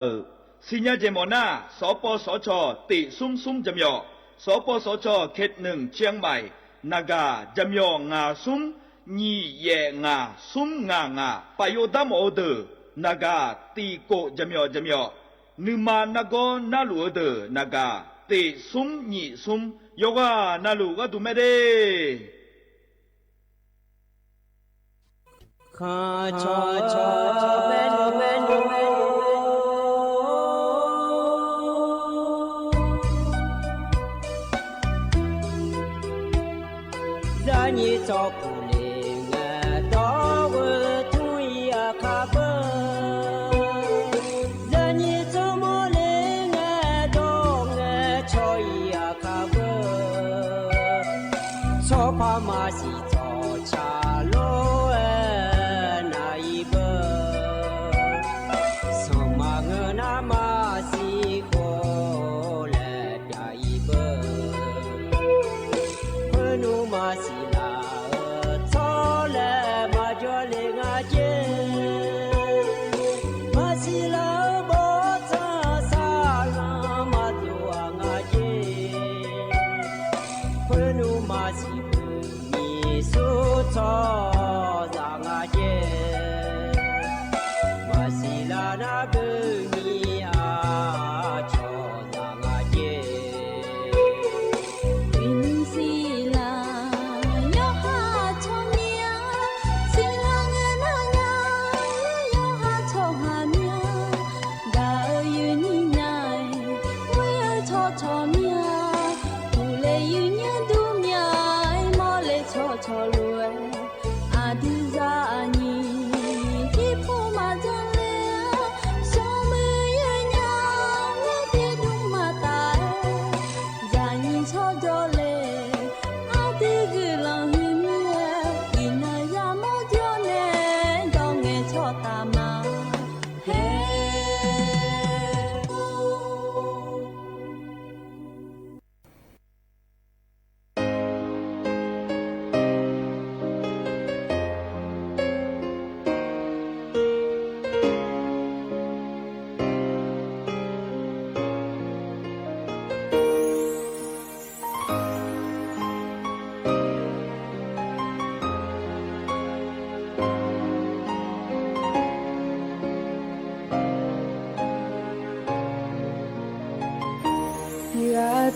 สิญญาเจมอนาสปสชติซุ่มจำยอสปสชเขต1เชียงใหม่นากาจำยองาซุ่มญีแยงาซุ่มงปโยดามโอเดนากาตีโกจำยอนึมานากอนาลูเดนากาติซุ่มญีซุ่มโยกานาลูกะตุเมเดคาชอเมนูဇာညေသောပူလေငါတော်ဝသူရခါပဇာညေသောမလေငါတော်ငါချောရခါပသောဖာမစီသောချာလောနာယိပသောမငနာမစီကိုလေပြာယိပဘနုမစီ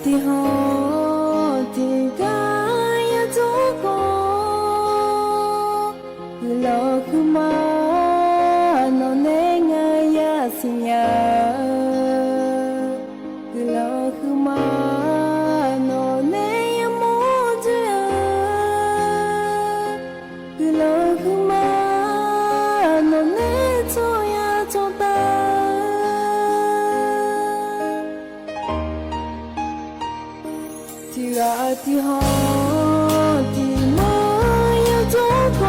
ที่หอที่กายทุกคนโลกมานอนเนงายาสิญญาโลกมานอนเนยมุจยโลกมานอนเนโตยาโตตาที่หอที่มายาทุกค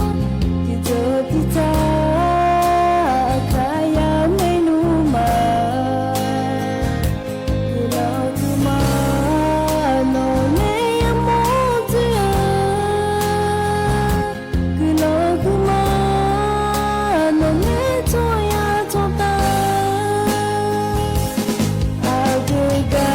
นที่เจอที่เธอขายาไม่รู้มาคือเราคือมานอนในยามมุจยคือเราคือมานอนในโตยาโตตาอาเกกา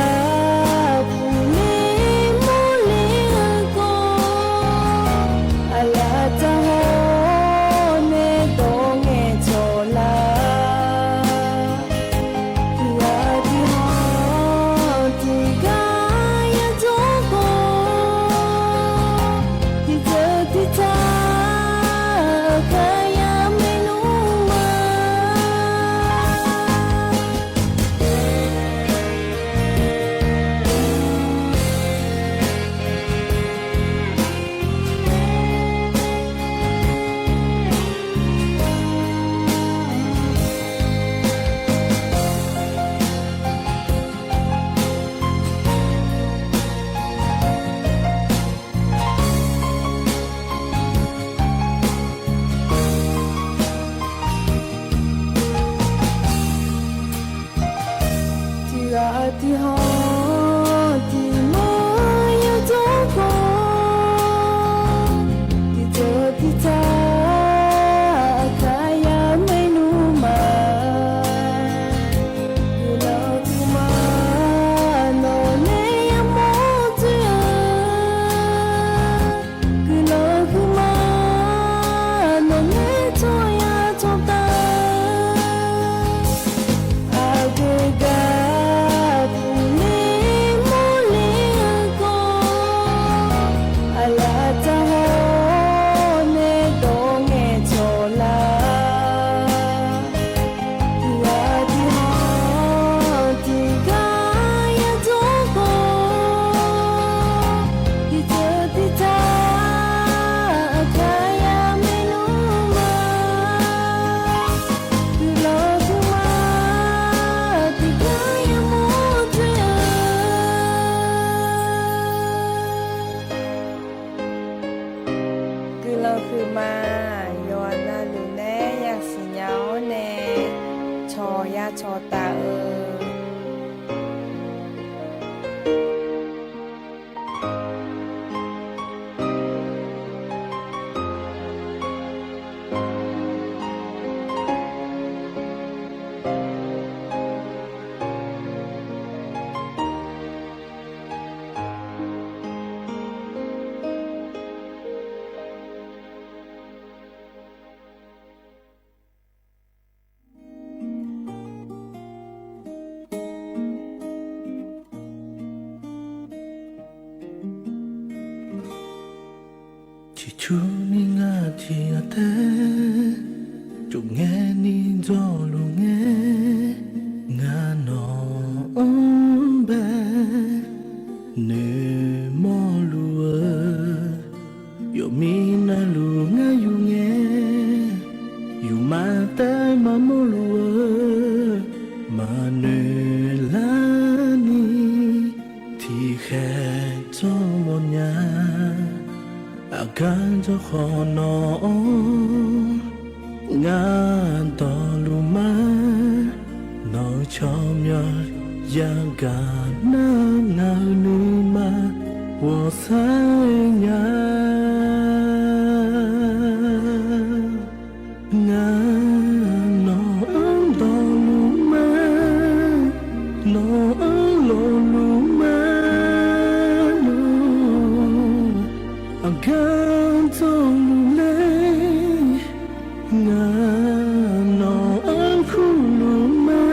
ที่หอที่มายาทุกคนที่เจอที่เธอขายาไม่รู้มา ชอยาชอตาชูนิงาที่อาเตจุงเงนิจอลุงเงงานอนเบเนมอลัวโยมีนาลุงาอยู่เงอยู่มาแต่มาโมลัวมาเนลานีที่แค่จอมญาอาการจะขอนงานต่อลุมาน้อยชอมยอดยังการน้ำหนาวนูมาหัวสายงานน้องต่อลุมาน้องโลลุมาอาการต้องลุเลงานน้องคู่ลุมา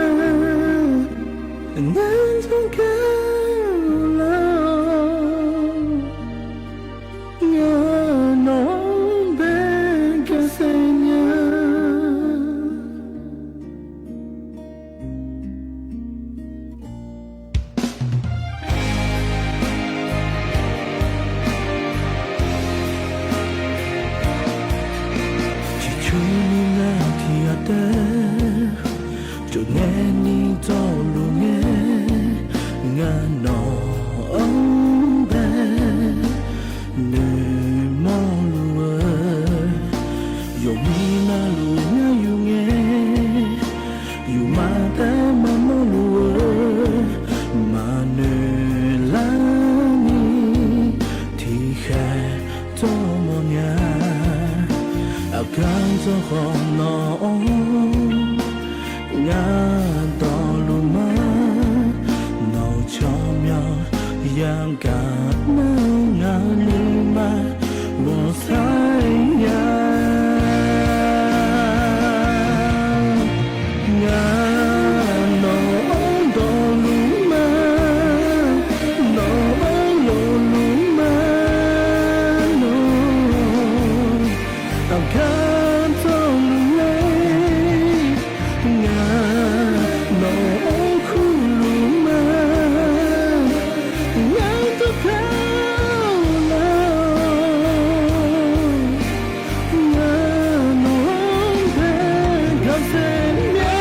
งานต้องการงานน้องเป็นกษณะจุดแง่นี้จอลุงเงงานนองแบเนมอลัวโยมีนาลุงอยู่เงอยู่มาแต่มาโมลัวมาเนลานีที่แค่จอมญาอาการเจ้าของน้องงานต่อลุมาน้องชอมยอยังกาดน้างานลุมาบ่สายงานน้องต่อลุมาน้องโลลุมาน้องอาการต้องลุงน้องคู่ลุมางานต้องการงานน้องเป็นกษณะ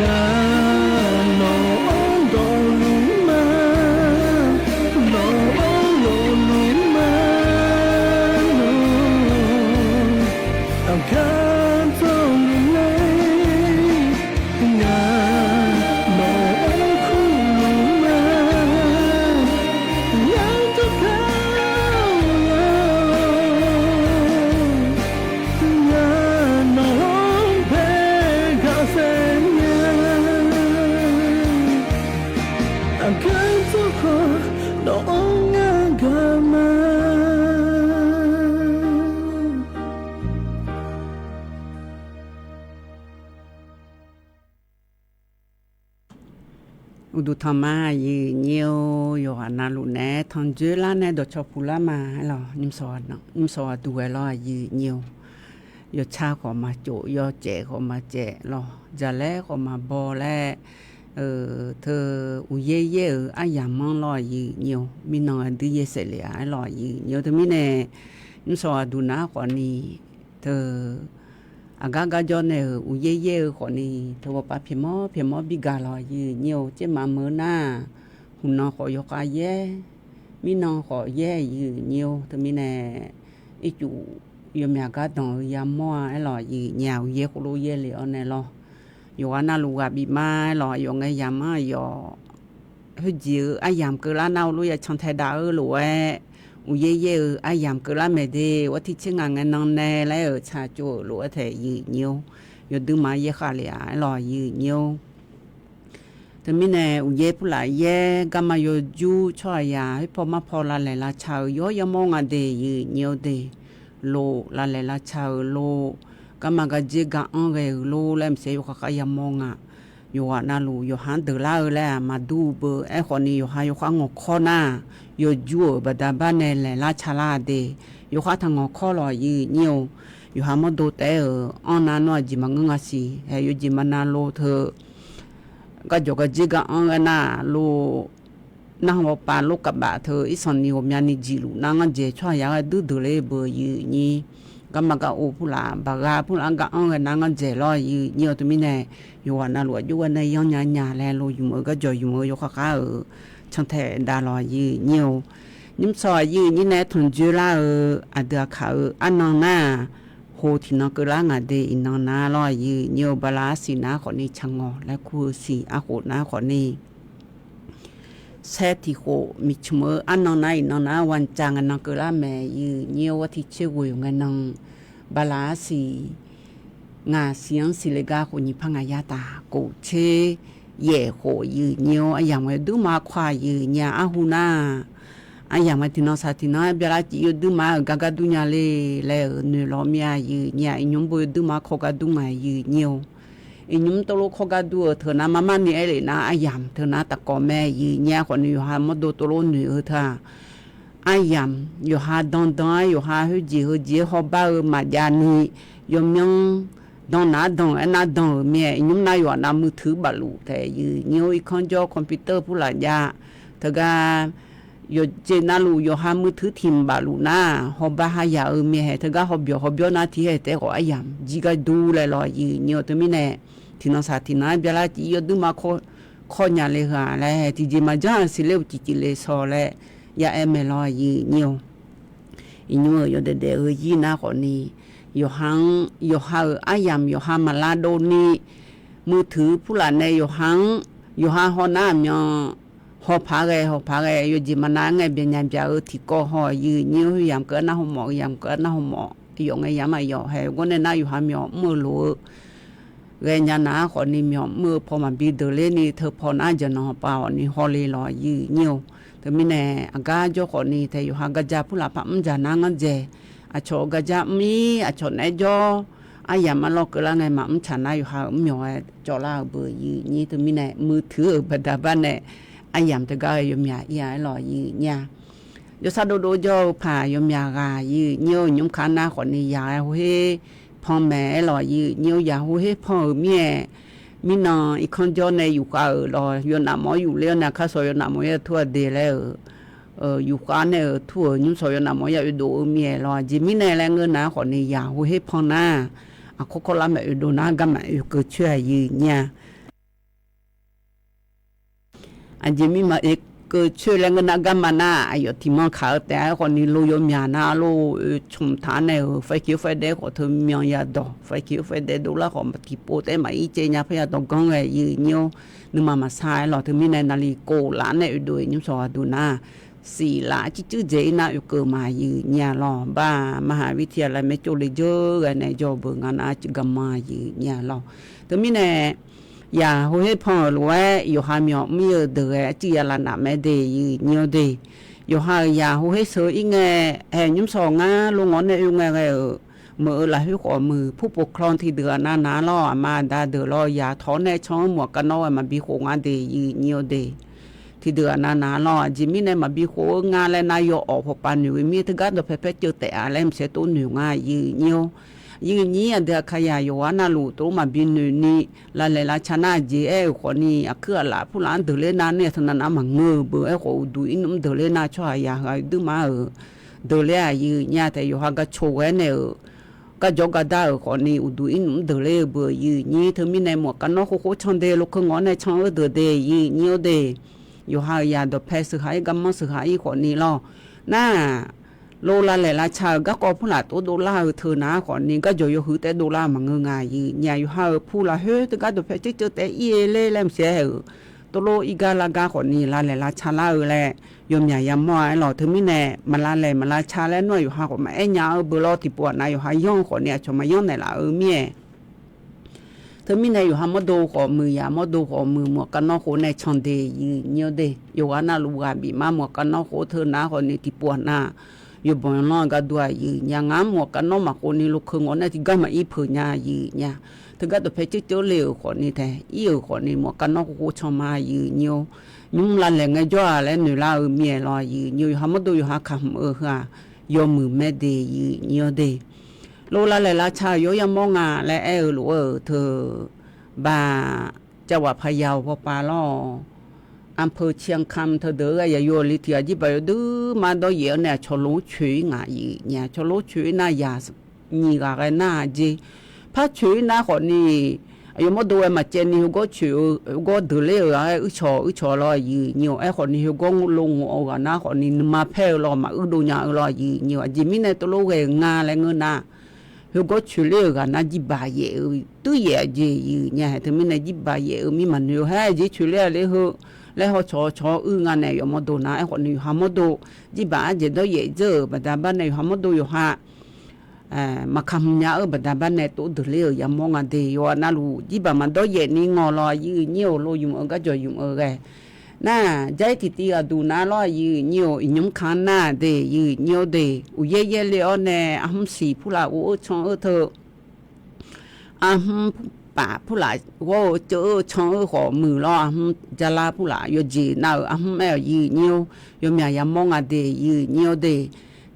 งานน้องดอลุมาน้องโลลุมาน้องต้องการต้องเลยงานน้องคู่ลุมางานต้องการงานน้องเป็นกษณะอาการทุกคนน้องงานกามาอุดุธรรมายีเนียวอยู่นาลุแนทอนเจลาแนดอชอปุลามาหรอนิมสอนนิมสอดูไว้รอยีเนียวอยู่ชาก็มาโจยอแจก็มาแจรอจะแลก็มาบ่แลเธออุเย่เย่อะยามองรอยีเนียวมีนอดิเยเสเลอะรอยีเนียวแต่มีแนนิมสอดูนาก็นี่เธอ aga jo ne u ye ko ni to pa phemo biga lo yi nyo che ma mo na hu no ko yo ka ye mi no ko ye yi nyo to mi ne i chu yo mya ga don ya mo a lo yi nya u ye ko lo ye le on ne lo yo ana lu ga bi ma lo yo ngai ya ma yo hu ji a yam ke la na lu ya chang thai da lo e u ye a yam ke la me de wa ti chinga ngan nong ne la e cha chu lo the yi nyo yo du ma ye kha le a lo yi nyo te mi ne u ye pu la ye ga ma yo ju cho ya po ma pho la le la cha yo ya mo nga de yi nyo de lo la le la cha lo ga ma ga je ga an ge lo lem se yo kha ya mo nga yo na lu yo han de la le ma du bo e kho ni yo ha yo kha ngo kho na yo ju ba da ba ne le la cha la de yo kha thang ngo kho lo yi nyo yo ha mo do te on na no ji ma nga si he yo ji ma na lo the ga jo ga ji ga an na lo na ho pa lo ka ba the i son ni ho mya ni ji lu na nga je chwa ya ga du le bo yi ni ga ma ga o pu la ba ga pu la ga an na nga je lo yi nyo to mi ne yo na lo yo na yo nya le lo yu mo ga jo yu mo yo kha ka chang the da lo yi nyo nim so yi ni ne thun ju la a da kha an na ho thi na ka la nga de in na lo yi nyo ba la si na kho ni chang ngo la ku si a ho na kho ni se ti ho mi chmo an na in na wan chang na ka la me yi nyo wa thi che wo nga nang ba la si nga siang si le ga ko ni phanga ya ta ko che ye ho yi nyo a yang we du ma khwa yi nya a hu na a yang ma ti no sa ti no bia la ti yo du ma ga ga du nya le ne lo mia yi nya nyum bo du ma kho ga du ma yi nyo nyum to lo kho ga du tho na ma ni e le na a yang tho na ta ko me yi nya ko ni ha mo do to lo ni tha a yang yo ha don yo ha hu ji ho ba ma ja ni yo myong don na don me nyum na yo na mu thu ba lu the yi nyo I khon jo computer pu la ya ta ga yo je na lu yo ha mu thu thim ba lu na ho ba ha ya me he ta ga ho byo na thi he te ko ayam ji ga du le lo yi nyo to mi ne thi no sa thi na bya la ji yo du ma kho nya le ha le ti ji ma ja si le ti le so le ya e me lo yi nyo inyo yo de yi na ko ni yo ha ayam yo ha malado ni mu thu pu la ne yo ha ho na myo ho pha ge yo ji ma na nge be nya bya ti ko ho yi nyu yam ka na ho mo yo nge yam a yo he go ne na yo ha myo mu lo ge nya na ko ni myo mu pho ma bi de le ni the pho na je no pa ni ho le lo yi nyu te mi ne aga jo ko ni te yo ha ga ja pu la pa ja na nga je a cho ga ja mi a cho ne jo a ya ma lo ka la ngai ma cha na yo ha myo e cho la bu yi ni te mi ne mu thu ba da ba ne a yam te ga yo mya ya lo yi nya yo sa do jo pha yo mya ga yi nyo nyum kha na ko ni ya ho he phong me lo yi nyo ya ho he pho mye mi no I khon jo ne yu ka lo yo na mo yu le na kha so yo na mo ye thua de le yu ka ne thua nyum so yo na mo ya do mye lo ji mi ne le nge na ko ni ya ho he phong na a ko la me do na ga ma yu ko chue yi nya a ji mi ma ke chue le nge na ga ma na ayo ti mo kha te ko ni lo yo mya na lo chum tha ne fa ki fa de ko thu myo ya do fa ki fa de do la ko ti po te ma I che nya fa ya do gong e yi nyo nu ma ma sai lo thu mi ne na li ko la ne do nyu so du na si la chi chu je na yu ko ma yi nya lo ba Mahavidyalaya me cho le jo ga ne jo bu nga na chi ga ma yi nya lo thu mi ne ya ho he pho lo yo ha myo mi de chi ya la na me de yi nyo de yo ha ya ho he so I nge he nyum so nga lo ngon ne yu nge mo la hu ko mu pu po klon thi de na lo ma da de lo ya tho ne chong mo ka no ma bi ko nga de yi nyo de thi de na lo ji mi ne ma bi ko nga le na yo o pho pa ni mi te ga do pe che te a lem se to ni nga yi nyo yi ni a de kha ya yo na lu to ma bi ni la le la chana ji e ko ni a khua la pu lan de le na ne thana na ma nge bu e ko du inum de le na chwa ya ga du ma de le yi nya te yo ha ga cho we ne ก็จอกะดาขอนี่อุดุอินเดเลเบยีนี่เธอมีในหมวกกันน็อกโคชันเดลูกงอนในช่องเดเดยีนี่เดอยู่หายาดเพสหายกัมมัสหายขอนี่ล่อน่าโลลาเลลาชาก็ก็ผู้ละตัวดอลลาร์เธอนะขอนี่ก็อยู่หือแต่ดอลลาร์มันเงงายยีเนี่ยอยู่หาผู้ละเฮ้ตก็ดเพสเจอแต่อีเล่แลมเสียตัวโลอีกาลากาขอนี่ลาเลลาชาลาแลยมใหญ่ยามมอไอ้หล่อเธอมีแน่มันลาแลมันลาชาแล้วน้อยอยู่หาก็มาไอ้ยาเบลอที่ปวดนายอยู่หาย่องขอเนี่ยชมาย่องในละเมียเธอมีแน่อยู่หามโดขอมือยามโดขอมือหมวกกันนอกโคในช่องเดยีเนียวเดอยู่ว่าน่าลูกาบีมาหมวกกันนอกโคเธอหน้าขอนี่ที่ปวดหน้าอยู่บ่อนอนก็ด้วยยีอย่างงามหมวกกันนอกมาโคนี่ลูกคืองอนที่ก็มาอีเผืญายีเนี่ยถึงก็ตัวเพชรเจอเลวขอนี่แท้อีขอนี่หมวกกันนอกโคชมายีเนียวยุ่งลันแหลงไงจ้าและหนูลาเมียรอยีอยู่หามดูอยู่หาคำฮะยอมือแม่เดยีเนียวเดโลลาแหลลาชายยามองาและหลัวเธอบาจังหวัดพะเยาพอปาล่ออำเภอเชียงคำเธอเด้ออย่าโยลิเทียจิบไปดื้อมาดอเยเนี่ยชโลชุยงายีเนี่ยชโลชุยน่ายานี่กะไรน่าจีพระชุยน่าคนนี้อยู่มาดูมาเจนี่ก็ชุยก็เดือดเลยอึชอรอยีเนี่ยไอ้คนนี้ก็ลงเอากันนะคนนี้มาเพลรอมาดูญารอยีเนี่ยจิมิเนี่ยตัวโลกงาอะไรเงินนะเขาก็ช่วยเหลือกันนะจิบายเออตัวใหญ่จีเนี่ยถึงไม่ในจิบายเออมีมันอยู่ให้จีช่วยเหลือเลยเขาแล้วเขาชองานเนี่ยอยู่มาดูนะไอ้คนนี้หามาดูจิบายเจตัวใหญ่เจอบัดบ้านเนี่ยหามาดูอยู่ฮะมาคำเนี่ยบัดบ้านเนี่ยตัวเดือดเลยอย่ามองอันเดียวนะลูจิบายมันตัวใหญ่นี่งอลอยยืนเยี่ยวโลยุ่งก็จะยุ่งไงน่าใจที่ตีก็ดูน่าล้อยืนเยี่ยวยุ่งขันน่าเดยยืนเยี่ยวเดยอุเย่เลยอ๋อเนี่ยอัมสีผู้ละอู้ชงเธออัมป่าผู้ละว่าเจอชงขอมือล้ออัมจะลาผู้ละอยู่จีน่าอัมแม่ยืนเยี่ยวอยู่เมียยามองอันเดยยืนเยี่ยวเดย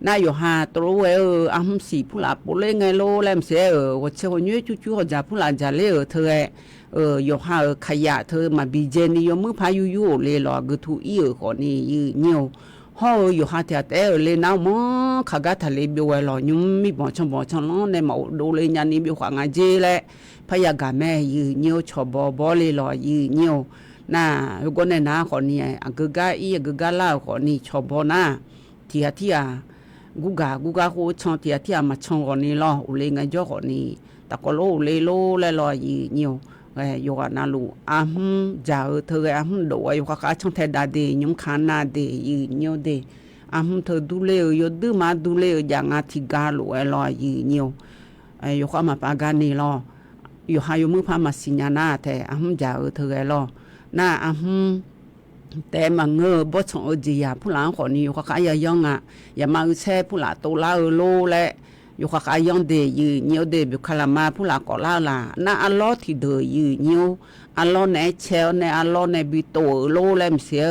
น่าอยู่หาตัวอัมสีผู้ละปุ๊เล่ไงโลแลมเสียว่าเชื่อว่าเนี่ยจู่ๆเขาจะผู้ละจะเลี้ยเธออยู่หาขยะเธอมาบีเจนี่ยมือพายุเลยหรอกทุอีขอนี่ยืนเยี่ยวห่ออยู่หาแต่เลยน้ำมันขากาทะเลเบียวหล่อยุ่มมีบ่อช่องน้องในหมู่ดูเลยยันนี่เบียวขวางเจเลยพยากาแม่ยืนเยี่ยวชอบบ่เลยหล่อยืนเยี่ยวน่าก็ในน้าขอนี่กึกกาล่าขอนี่ชอบบ่น่าที่กูกาโคช่องที่มาช่องขอนี่หล่ออุเลงไงจ่อขอนี่ตะกโลเลยโลและหล่อยืนเยี่ยวอยู่กันนะลูกจ่าเธอดูอยู่ข้างช่องเทดาเดยมขานาเดยยืนเยี่ยวเดเธอดูเลยอยู่ดื้อมาดูเลยอย่างที่กาลูลอยยืนเยี่ยวอยู่ข้ามาปากานี่ลออยู่หาอยู่มือพามาสิญานาแต่จ่าเธอลอน่าแต่มาเงอบ่ชงจียาผู้หลานคนนี้อยู่ข้างย่องอย่ามาแช่ผู้หลานโตลาโลและอยู่ข้างย่องเดยยืนเยี่ยวเดบิคาลามาผู้หลานก่อล่าล่ะน่าอัลลอฮ์ที่เดยยืนเยี่ยวอัลลอฮ์ในเชลในอัลลอฮ์ในบิโตโลแลมเสีย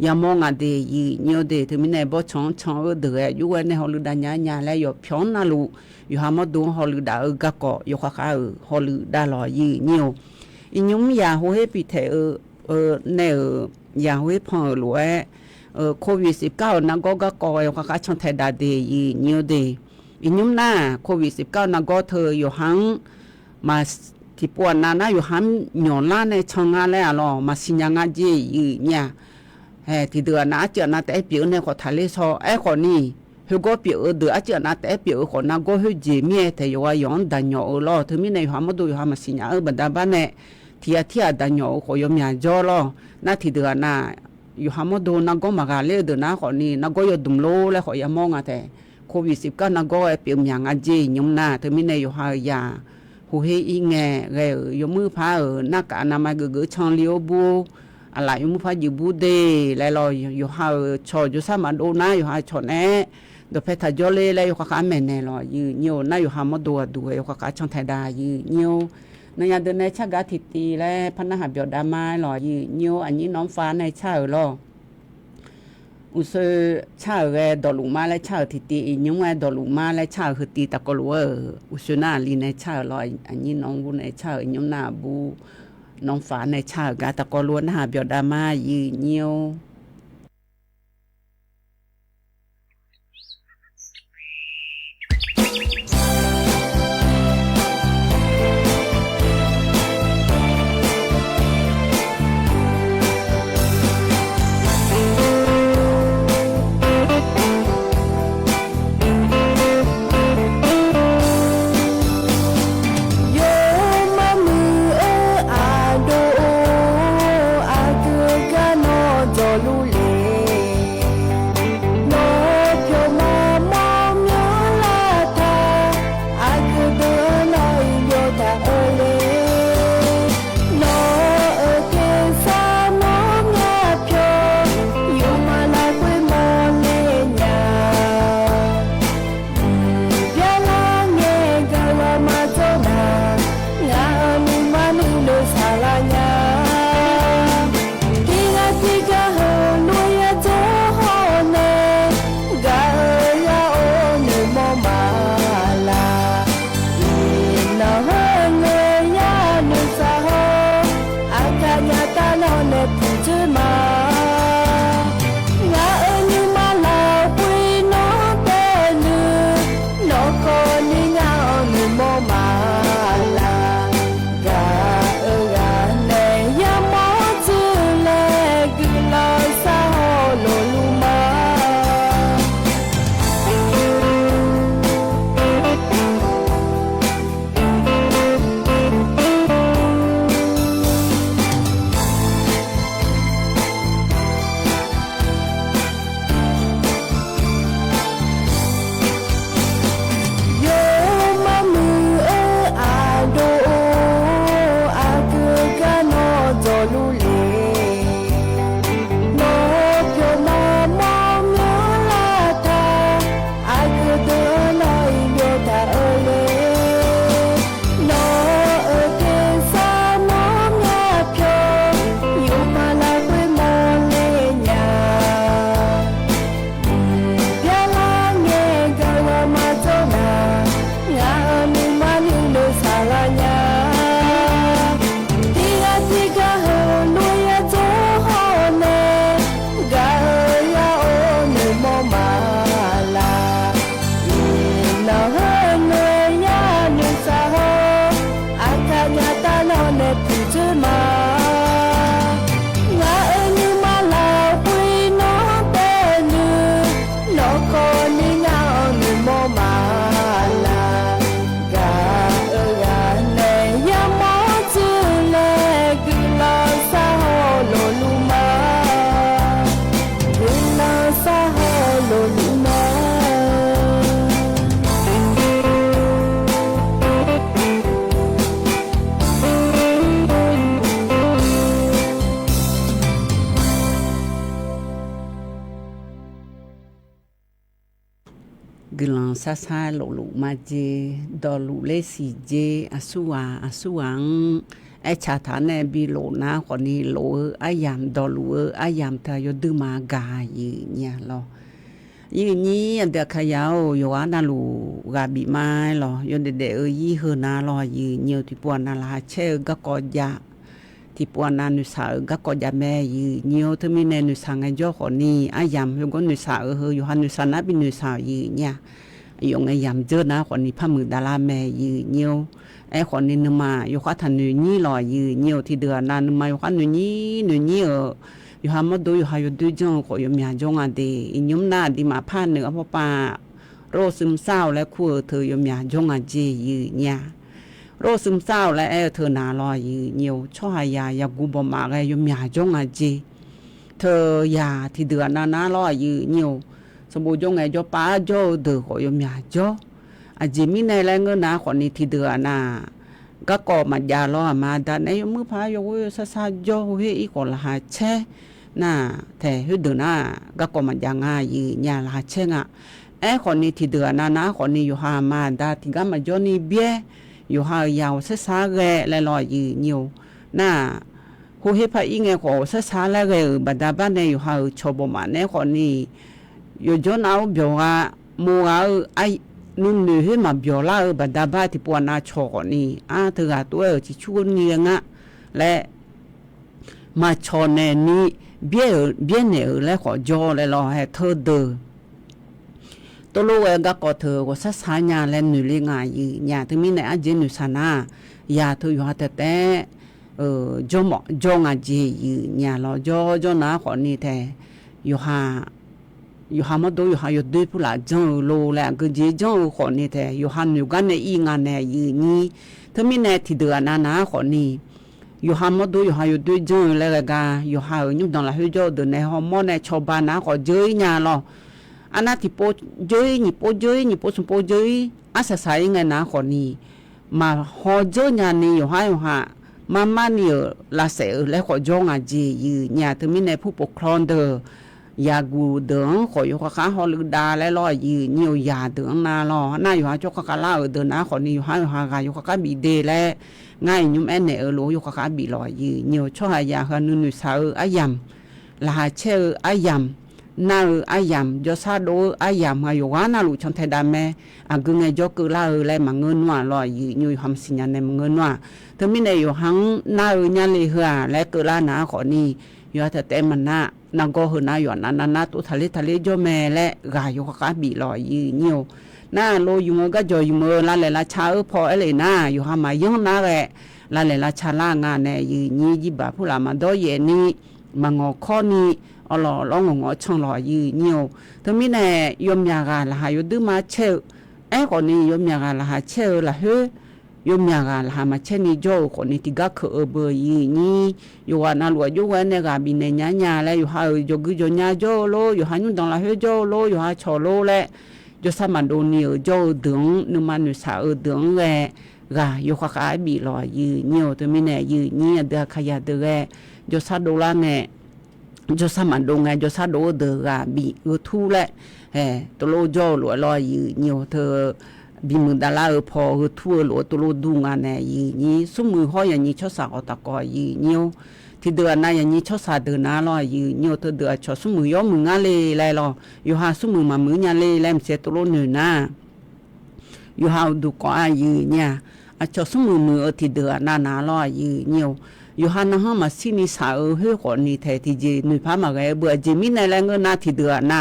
อย่ามองเดยยืนเยี่ยวเดถึงมีในบ่ชงเดยอยู่ในฮอลดาญาแล้วอยู่พยองน่าลูอยู่หามาดูฮอลดากะกออยู่ข้างฮอลดาลอยยืนเยี่ยวอิยุมยาโฮเฮปิเทในยาเวพอหลวยโควิด19นั้นก็กอยข้างช่องไทยดาเดยยืนเยี่ยวเดอินุมหน้าโควิด19นั้นก็เธออยู่หังมาที่ปวดนาอยู่หังหย่อนล่าในช่องงานแล้วหรอมาสิญญางานจีเนี่ยที่เดือนน่ะเจอนาแต่เปียในขอทะเลซอไอ้คนนี้เฮก็เปียเดือเจอนาแต่เปียคนนั้นก็เฮจีเมียแต่อยู่ว่าย้อนดันหย่อรอถึงมีในหังมาดูอยู่หังมาสิญญาบันดาบ้านเนี่ยที่ดันหย่อขอยมีจอรอนาที่เดือนน่ะอยู่หังมาดูนักก็มากาเลเดือนน่ะคนนี้นักก็อยู่ดุมโลและขอยมองแต่โควิด19นักก็เปียมอย่างอาจียมนาถึงมีในอยู่หายาหูเฮอีแงอยู่มือพาหน้ากากอนามัยกึช่องเลี้ยวบูอะไรอยู่มือพาอยู่บูเดแล้วรออยู่หาชออยู่สามันโอนาอยู่หาชอแน่เดี๋ยวเพชรจอเลแล้วอยู่ข้างแม่แน่รอยืนเหี่ยวน่าอยู่หามาดูอยู่ข้างช่องไทยดายืนเหี่ยวในยามเดินในชากาทิตีและพนักหาเบียวดามารอยืนเหี่ยวอันนี้น้องฟ้าในชาหรออุษชาเรดอลุมาและชาทิตียุงดอลุมาและชาคือตีตะกลัวอุษนาลีในชาลอยอันนี้น้องบุในชายุงนาบูน้องฝาในชากาตะกลัวหาเบียวดามายืนเหี่ยว gelang sasa lolu maje dolu le sije asuang ai cha thane bi lo na ko ni lo ayam dolu ayam ta yo du ma ga yi nya lo yi ni ande khayao yo ana lu ga bi mai lo yo de yi he na lo yi nyu ti pon na la che ga ko ja ti pon na nu sa ga ko ja me yi nyu to mi ne nu sa nga jo ko ni ayam yo go nu sa he yo han nu sa na bi nu sa yi nya yo nga yam je na ko ni pha mu da la me yi nyu ai ko ni nu ma yo kha than nu ni lo yi nyu ti de na nu ma yo kha nu ni yo ha mo do yo ha yo du jong ko yo mya jong a de nyum na di ma pha nu a paโรซึมเศร้าและคั่วเธอยมยาจงอาเจยืญาโรซึมเศร้าและเธอนาลอยยืเหี่ยวช่อยายากูบ่มาแกยมยาจงอาเจเธอยาที่เดือนนาลอยยืเหี่ยวสมบูจงไงจอป้าจอเดอขอยมยาจออาจิมีในแลเงินนาคนนี้ที่เดือนนาก็ก่อมัดยาล้อมาดันไอ้มือพายโยซาจอเฮอีกอละหาแชน่ะแต่ฮึเดือนนาก็ก่อมัดยางายืญาละหาแชงะไอ้คนนี้ที่เดือนนาคนนี้อยู่หามาดาที่ก็มาจอนี่เบี้ยอยู่หายาวซาแกและลอยยืเหี่ยวน่ะโหเฮพาอีไงขอซาและแกบัดดาบ้านในอยู่หาชอบมาในคนนี้อยู่จนเอาเบียวว่ามัวไอ้นุ่นนี่ให้มาเบียวล่าบัดดาบ้านที่ปวนาชอคนนี้เธอตัวที่ชวนเงียงะและมาชอแนนี้เบี้ยเนี่ยและขอจอและรอให้เธอเดินตัวลูกก็เธอว่าสัญญาและหนุ่ยง่ายอย่าถึงมีในอาเจนุสนาอย่าเธออยู่หาแต่จงอาเจอย่าเราจอนะคนนี้แต่อยู่หามาดูอยู่หาอยู่ด้วยผู้หลานจงโลแหละก็เจจงคนนี้แต่อยู่หาอยู่กันในอีงานในนี้ถึงมีในที่เดือนนะคนนี้อยู่หามาดูอยู่หาอยู่ด้วยจงแล้วก็อยู่หาอยู่ตรงละหัวจอเดินในห้องมอในชาวบ้านนะก็เจอเนี่ยเราอันนั้นที่โปเจยนี่โปสมโปเจยอาศัยไงนะคนนี้มาหอเจยเนี่ยนี่อยู่หามานี่ลาเสและขอจงอาเจยืเนี่ยถึงมีในผู้ปกครองเด้อยากูเดิงขออยู่ข้างฮอลือดาและลอยยืเหนียวยาเดิงนาลอน่าอยู่หาจกข้างลาเดินนะคนนี้อยู่หากาอยู่ข้างบีเดและง่ายยุ่มแอนเนโลอยู่ข้างบีลอยยืเหนียวช่อยาคันนุสาอายำลาเชอายำนาอายามยอซาโดอายามอยู่ว่านาลูชันเทดาแม่กึ่งไงจอกลาและมังเงินว่าลอยอยู่หำสิญญาในมังเงินว่าเธอมีในอยู่หังนาญาเลเหือและเกลานาขอนี้อยู่แต่มันนางก็เหือนาอยู่นาตุทะเลจอแม่และกายอยู่กะบีลอยเหี่ยวนาโลอยู่ก็จอยมือลาเลลาชาพอเลยนาอยู่หามายังนาแหละลาเลลาชาลางานในยี่ยิบาผู้ลามาดอยนี้มังอข้อนี้อ๋อร้องงอช่องลอยยืเหนียวถ้ามีแน่ยมยากาละหายดื้อมาเชลไอ้คนนี้ยมยากาละหาเชลละเฮยมยากาละหามาเชนี่โจคนนี้ที่ก็คือเบอร์ยีนี่อยู่ว่านาหลวงอยู่ว่าเนี่ยกาบินในญาและอยู่หาอยู่กุจญาโจโลอยู่หายุ่งตรงละเฮโจโลอยู่หาชอโลและจะสามารถโดนเหนียวโจดึงนึมันอยู่สาวดึงแหละกาอยู่ข้าบีลอยยืเหนียวถ้ามีแน่ยืนี่เดือขยะเดือจะซาโดลาแน่จอสมันดงไงจอซาโดเดกาบีทูแหละตโลจอหลวลอยเหนียวเธอบีมือดาลาพอทั่วหลวตโลดูงานแน่นี้ซุมือห้อยอย่างนี้ชอสาวตะกอยเหนียวที่เดือนน่ะอย่างนี้ชอสาเดือนน่ะลอยเหนียวเธอเดือชอซุมือย่อมืองาเลไลรออยู่หาซุมือมามือญาเลแลมเสตโลหนึ่งน่ะอยู่หาดูก่อเนี่ยชอซุมือที่เดือนน่ะลอยเหนียวอยู่หันห้องมาสินิสาเฮคนนี้แท้ที่จีนุพามาไงเบื่อจีมีในแรงเงินนาที่เดือนน่ะ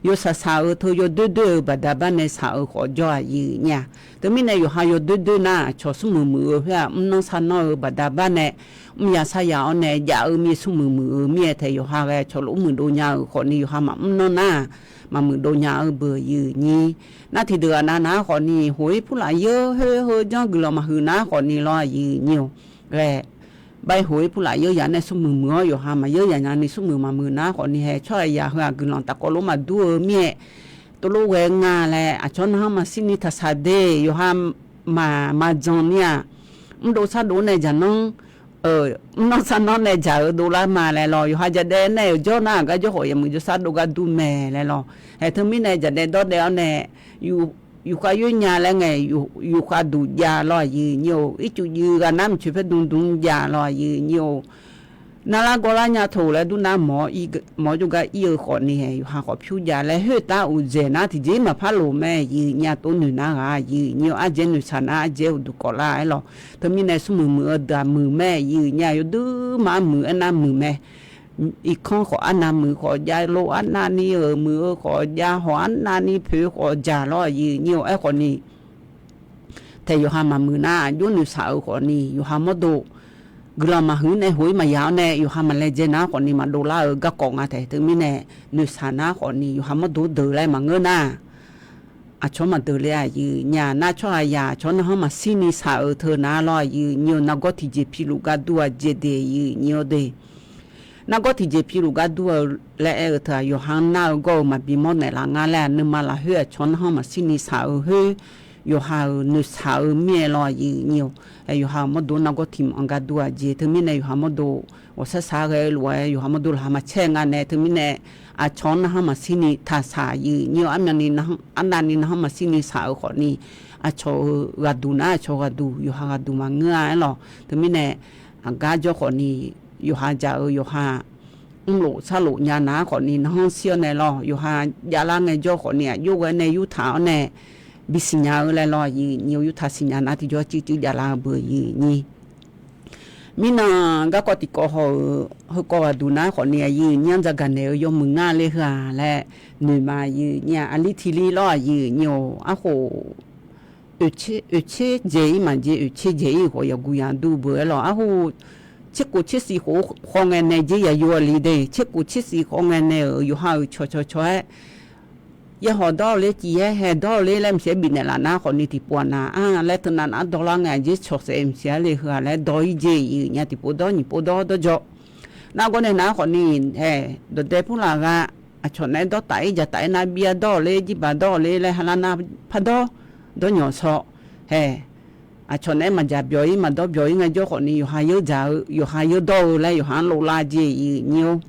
อยู่สาวเธออยู่ดื้อบัดดาบ้านในสาวขอจ่อยเนี่ยแต่มีในอยู่หาอยู่ดื้อน่ะชอสมือเพื่อน้องสาวนอบัดดาบ้านเนี่ยมีอาสายาวเนี่ยอย่ามีสมือมีแต่อยู่หาแกชอลุมือโดนยาคนนี้อยู่หามาน้องน่ะมามือโดนยาเบื่อนี่นาที่เดือนน่ะคนนี้หวยผู้หลายเยอะเฮ้จังกลัวมาหือน่ะคนนี้รอเนี่ยแกใบหวยผู้หลายเยอะอย่างในสมืออยู่หามาเยอะอย่างในสมือมามือนะคนนี้ให้ช่วยยาเหือกึ่งหลังตะกอลมาดูเมียตัวลูกเวงาแหละอาจารย์ห้ามาสินิทัศเดอยู่หามาจงเนี่ยมันโดซาโดในจันน้อง non sanno ne già dola male lo io ha già de ne giorna ga jo ho yemu jo sa do ga du me le lo tu mi ne già de do de ne yu ka yu nya le nge yu ka du ya lo yi nyo I chu yu ga nam chu pe dun dun ya lo yi nyo na la go la nya tho le du na mo ju ga I kho ni he yu ha kho phyu ya le he ta u je na ti je ma pha lo me yi nya to nu na ga yi nyo a je nu sa na a je du ko la lo to mi ne su mu da mu me yi nya yu du ma mu na mu me I con kho ana mu kho ya lo ana ni mu kho ya ho ana ni phu kho ja lo yi nyo e kho ni te yu ha ma mu na yu nu sa kho ni yu ha mo do gula ma hu ne hui ma ya ne yu ha ma le je na kho ni ma do la ga ko nga te tu mi ne nu sa na kho ni yu ha mo do de lai ma nge na a cho ma de le yi nya na cho ya cho na ha ma si ni sa the na lo yi nyo na go ti je pi lu ga du a je de yi nyo de na go ti je pi lu ga du le ta yu ha na go ma bi mo ne la nga la ne ma la hu cho na ha ma si ni sa hu yu ha nu sa mie lo yi nyo yu ha mo do na go tim anga du a je tu mi ne yu ha mo do o sa sa ge lo yu ha mo do la ma che nga ne tu mi ne a chon na ha ma si ni tha sa yi nyo am na ni na an na ni na ha ma si ni sa kho ni a cho ga du na cho ga du yu ha ga du ma nga lo tu mi ne a ga jo kho ni yu ha ja yu ha lo sa lo nya na kho ni na ha sio ne lo yu ha ya la nge jo kho ni yu ga ne yu tha ne bi sinya le lo yi nyu yu tha sinya na ti jo chi ti ya la bu yi ni mina ga ko ti ko ho ko du na kho ni yi nyan za ga ne yo mu nga le ha le ni ma yi nya ali ti li lo yi nyu a ho e che je ma je e che je ho ya gu ya du bu lo a ho che ko che si ho nge ne je ya yo li de che ko che si ho nge ne yo ha cho ya ho do le ji he do le lem se bi ne la na kho ni ti po na le tu na na do la nga ji cho se em sia le ha le do yi je yi nya ti po do ni po do jo na go ne na kho ni he do de pu la ga a cho ne do tai ja tai na bia do le ji ba do le ha la na pha do nyo so he a cho ne ma ja byo yi ma do byo yi nga jo kho ni yu ha yo do le yu ha lo la ji yi nyo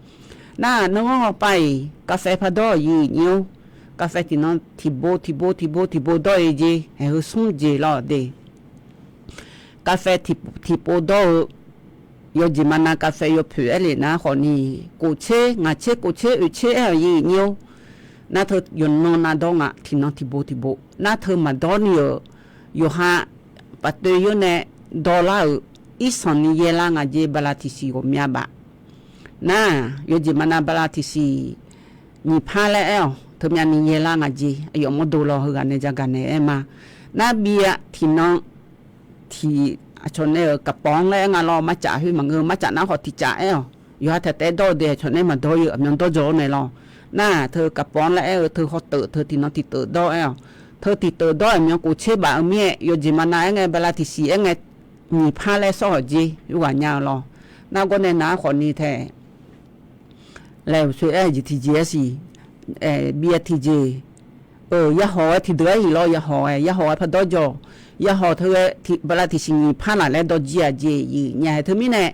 na no pai cà phê pha do yi nyo cà phê thì nó thì bố đôi gì hay sung gì lo đi cà phê thì bố đôi yo gì mà na cà phê yo phê ấy na họ ni cổ chế ngà chế cổ chế ở chế ở gì nhiều na thơ yo nó na đó ngà thì nó thì bố na thơ mà đó nhiều yo ha bắt đầu yo nè đô la ít son ni ye la ngà chế bala thì si go mía ba na yo gì mà na bala thì si ni pha lẽ thơ mía ni ye la ngà chế yo mo đô la hơ gà nè ja gà nè em mà na bia thì nó thì cho nên cặp bóng này ngà lo mà trả huy mà ngơ mà trả nó họ thì trả eo, yêu thật té đôi để cho nên mà đôi ở miền đôi gió này lo, na thơ cặp bóng này thơ họ tự thơ thì nó thì tự đôi eo, thơ thì tự đôi miền cụ chế bà mẹ yêu gì mà nãy nghe bà la thì xí nghe nhị pha lại so gì yêu cả nhau lo, na con này na còn như thế, lại suy gì thì gì bia thì gì, ya họ thì đứa gì lo ya họ phải đôi gió ya ho thơ thì bala thì sinh pha lại lên đó gì gì nhà thơ mi nè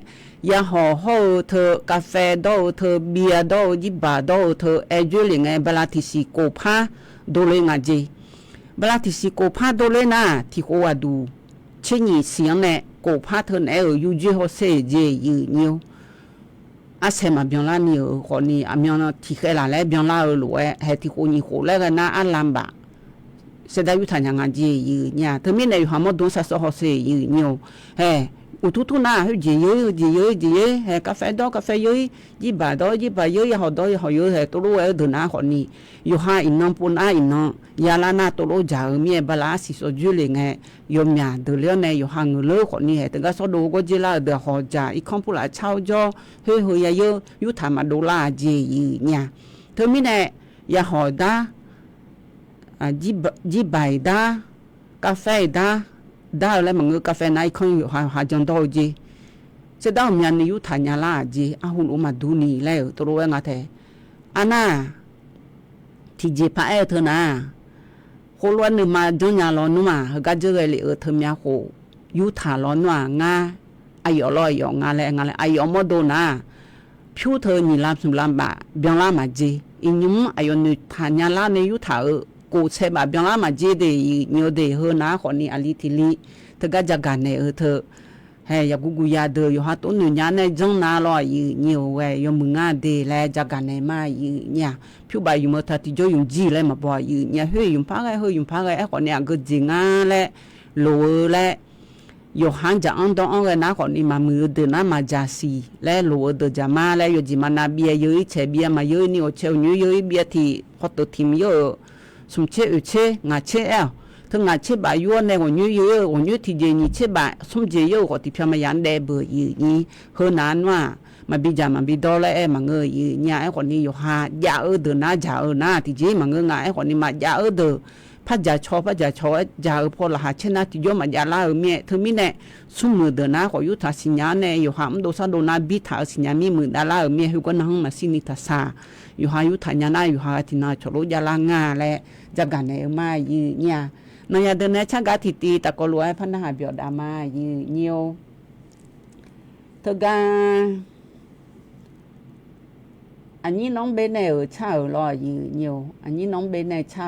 ya ho thơ cà phê đó thơ bia đó gì bà đó thơ ajuling nghe bala thì sinh cô pha đồ lên ngà gì bala thì sinh cô pha đồ lên na thì cô à đủ chế nhị xiang nè cô pha thơ nè ở yu ji ho se gì nhiều à xem mà biếng la nhiều còn ni à biếng nó thì cái là lấy biếng la ở lúa hay thì cô nhị cô lấy cái na ăn làm bả sẽ đại biểu thành ngàn gì nhà thứ mấy này họ muốn đón sát họ sẽ nhiều hè u tu na gì hè cà phê gì bà họ đó họ hè tôi lúc ở đường na họ nì yêu ha in năm pun in năm ya la na tôi lúc giờ mía bà lá xí số dư liền hè yêu mía từ lúc này yêu hàng người lớn họ nì hè từ cái số đồ có gì là được họ trả ít không phải trao cho hơi ya yêu thà mà đô la gì nhà thứ mấy này ya họ đã ji bài đa cà phê đa lại mà người cà phê này không họ chẳng đâu gì sẽ đâu mà anh yêu thà nhà la gì hôn mà đu nì lại tôi nói nghe thế ana thì gì phải thôi na hồ luôn nữa mà trong nhà lo nữa mà cái chơi cái ở thơm nhà hồ yêu thà lo nữa nga อายอลอยงาแลอายอมโดนาဖြူเธอนี่ลามสุลามบะเบียงลามาจีอินุมอายอนุทาญาลาเนยุทากูเซบะเบียงลามาจีเดညိုเดเฮนาขอนี่อลิทิลีตะกะจักะเนเธอเฮยากุกุยาเดยหาตุนญาเนจังนาลอยีညိုเวยมึงาเดแลจักะเนมายีญาဖြူบายุมทะติจอยุจีแลมาบ่ยีญาเฮยุพาไกขอนี่อะกะจิงาแลโลแลyo hanja ando onge na ko ni ma mu de na ma jasi le lo de jama le yo ji mana bia yo che bia ma yo ni o che nyu yo bia ti hot tim yo sum che u che nga che a to nga che ba yo ne ko nyu yo o nyu ti je ni che ba sum je yo ko ti phya ma yan de bu yi ni ho nan wa ma bi ja ma bi do le e ma nge yi nya e ko ni yo ha ja e de na ja e na ti je ma nge nga e ko ni ma ja e deพัดยาชอจาพอละหาชนะที่ยมยาลาเมียเธอมีแน่ซุมือเดนะขอยุทธาสิญญาแน่อยู่หามโดซาโดนาบิถาสิญญามีมือดาลาเมียหุกนังมาสินิทาสาอยู่หายุทธาญานาอยู่หาตินาชโลยาลางาและจักกันแน่มายีเนี่ยนายเดนะชักกะทิตีตะกอลวยพันหาเบียดามายีเนียวเธอกาอันนี้น้องเบนเนอชาลอยีเนียวอันนี้น้องเบนเนชา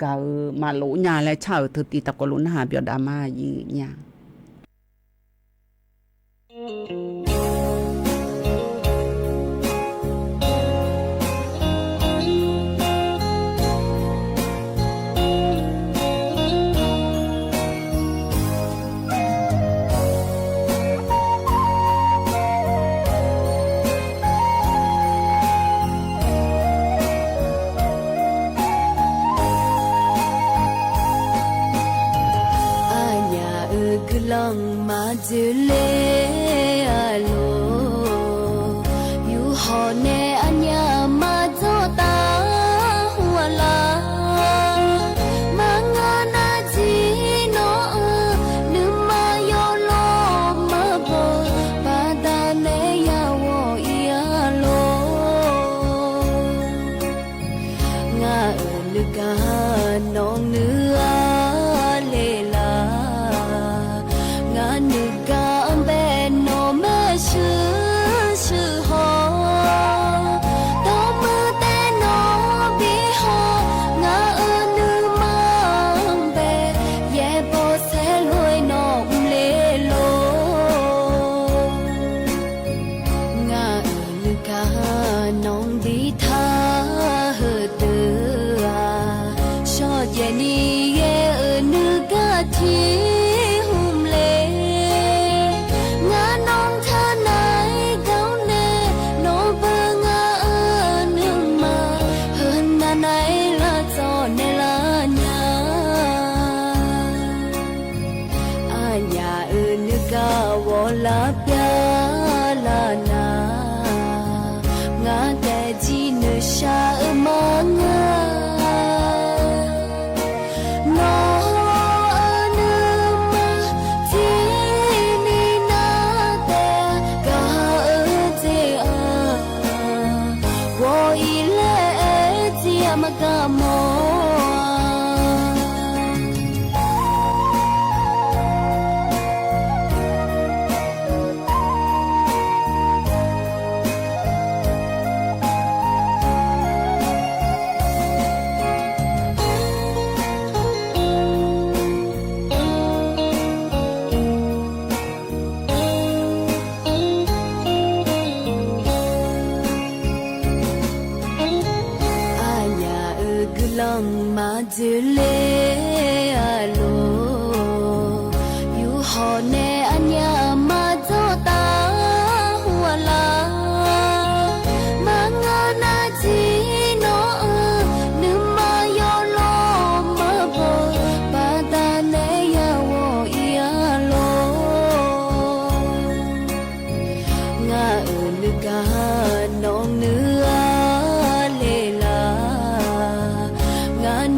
กามาโลญาและชาเธอตีตะกลุนหาเบียดามายีญาจืเลอะโลอยู่หอเนอัญญามาโจตาหัวลามางานาจีโนนึมาโยโลมาโบปาดาเนยาวอีอาโลงาลึกาน้องเนื้อเลลางานึกาเบนโนแม่ชื่อฮอตอมือแต่โนบิฮองานึมังเบเยโบเซลวยนอกเลโลงานึกาน้องดีทาเฮเตอชอดเยนีเยนึกาทีลาปยาลานางาแต่จีนชาเมางานอนึมาจีนีนาแต่กาเจาวออีเลจีมากามอมาจืเลอะโลอยู่หอเนอัญญามาโจตาหัวลามางานาจีโนนึมาโยโลมาโบปาดาเนยาวอีอาโลงานึกาน้องเนื้อเลลา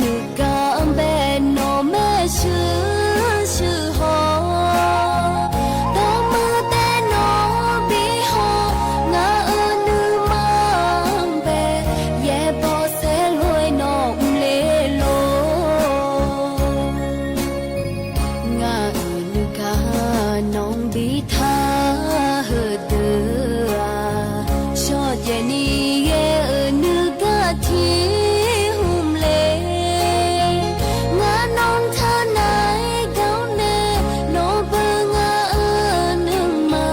นึกาเบ ni ye nu ga thi hum le nga nong tha nai gaung ne no ba nga nu ma